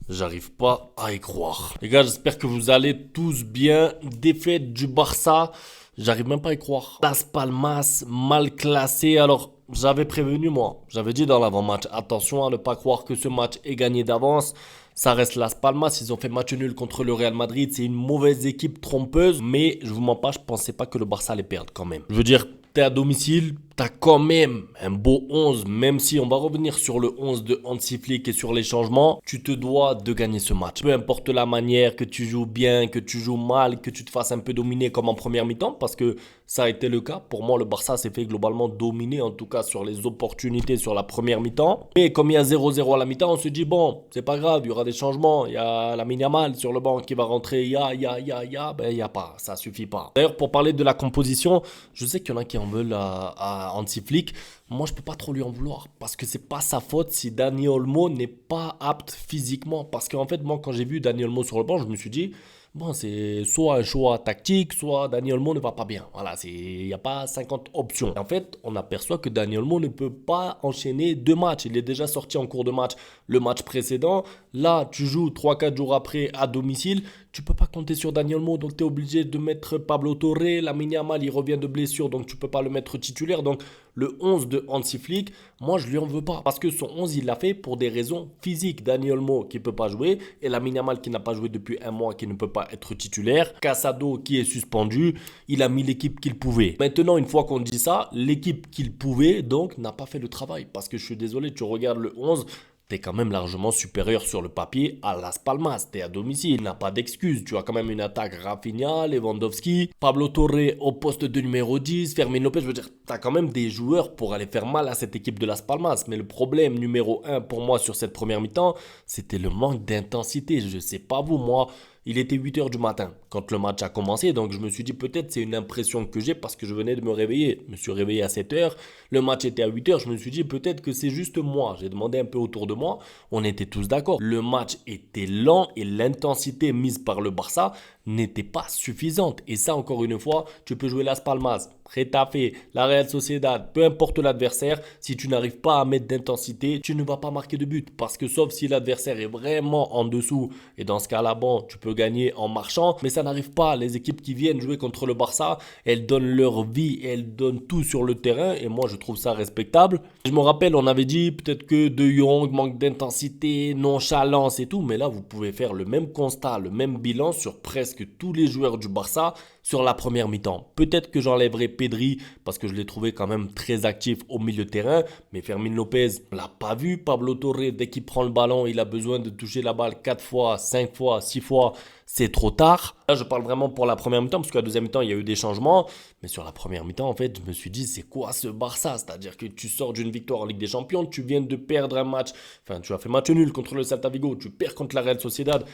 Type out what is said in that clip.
J'arrive pas à y croire. Les gars, j'espère que vous allez tous bien. Défaite du Barça, j'arrive même pas à y croire. Las Palmas, mal classé. Alors, j'avais prévenu moi. J'avais dit dans l'avant-match, attention à ne pas croire que ce match est gagné d'avance. Ça reste Las Palmas, ils ont fait match nul contre le Real Madrid. C'est une mauvaise équipe trompeuse. Mais je vous mens pas, je pensais pas que le Barça allait perdre quand même. Je veux dire, t'es à domicile, t'as quand même un beau 11, même si on va revenir sur le 11 de Hansi Flick et sur les changements, tu te dois de gagner ce match. Peu importe la manière, que tu joues bien, que tu joues mal, que tu te fasses un peu dominer comme en première mi-temps, parce que ça a été le cas. Pour moi, le Barça s'est fait globalement dominer, en tout cas sur les opportunités sur la première mi-temps. Mais comme il y a 0-0 à la mi-temps, on se dit, bon, c'est pas grave, il y aura des changements. Il y a Lamine Yamal sur le banc qui va rentrer, ben il y a pas, ça suffit pas. D'ailleurs, pour parler de la composition, je sais qu'il y en a qui en veulent à Hansi Flick. Moi, je peux pas trop lui en vouloir parce que c'est pas sa faute si Dani Olmo n'est pas apte physiquement. Parce qu'en fait, moi, quand j'ai vu Dani Olmo sur le banc, je me suis dit, bon, c'est soit un choix tactique, soit Dani Olmo ne va pas bien. Voilà, il n'y a pas 50 options. En fait, on aperçoit que Dani Olmo ne peut pas enchaîner deux matchs. Il est déjà sorti en cours de match le match précédent. Là, tu joues 3-4 jours après à domicile. Tu peux pas compter sur Dani Olmo, donc tu es obligé de mettre Pablo Torre. Lamine Yamal, il revient de blessure, donc tu peux pas le mettre titulaire. Donc le 11 de Hansi Flick, moi je lui en veux pas. Parce que son 11, il l'a fait pour des raisons physiques. Dani Olmo qui peut pas jouer, et Lamine Yamal qui n'a pas joué depuis un mois, qui ne peut pas être titulaire. Casado qui est suspendu, il a mis l'équipe qu'il pouvait. Maintenant, une fois qu'on dit ça, l'équipe qu'il pouvait, donc, n'a pas fait le travail. Parce que je suis désolé, tu regardes le 11, t'es quand même largement supérieur sur le papier à Las Palmas. T'es à domicile, n'a pas d'excuse. Tu as quand même une attaque Rafinha, Lewandowski, Pablo Torre au poste de numéro 10, Fermin Lopez. Je veux dire, t'as quand même des joueurs pour aller faire mal à cette équipe de Las Palmas. Mais le problème numéro un pour moi sur cette première mi-temps, c'était le manque d'intensité. Je sais pas vous, moi. Il était 8 h du matin quand le match a commencé, donc je me suis dit peut-être c'est une impression que j'ai parce que je venais de me réveiller. Je me suis réveillé à 7 h, le match était à 8 h, je me suis dit peut-être que c'est juste moi. J'ai demandé un peu autour de moi, on était tous d'accord. Le match était lent et l'intensité mise par le Barça n'était pas suffisante. Et ça, encore une fois, tu peux jouer Las Palmas, Retafe, la Real Sociedad, peu importe l'adversaire, si tu n'arrives pas à mettre d'intensité, tu ne vas pas marquer de but. Parce que sauf si l'adversaire est vraiment en dessous, et dans ce cas-là, bon, tu peux gagner en marchant, mais ça n'arrive pas. Les équipes qui viennent jouer contre le Barça, elles donnent leur vie, elles donnent tout sur le terrain, et moi je trouve ça respectable. Je me rappelle, on avait dit peut-être que De Jong manque d'intensité, nonchalance et tout, mais là vous pouvez faire le même constat, le même bilan sur presque tous les joueurs du Barça sur la première mi-temps. Peut-être que j'enlèverai Pedri parce que je l'ai trouvé quand même très actif au milieu de terrain, mais Fermin Lopez, on l'a pas vu. Pablo Torre, dès qu'il prend le ballon, il a besoin de toucher la balle 4 fois, 5 fois, 6 fois. C'est trop tard. Là, je parle vraiment pour la première mi-temps, parce que la deuxième mi-temps, il y a eu des changements. Mais sur la première mi-temps, en fait, je me suis dit, c'est quoi ce Barça? C'est-à-dire que tu sors d'une victoire en Ligue des Champions, tu viens de perdre un match. Enfin, tu as fait match nul contre le Celta Vigo, tu perds contre la Real Sociedad.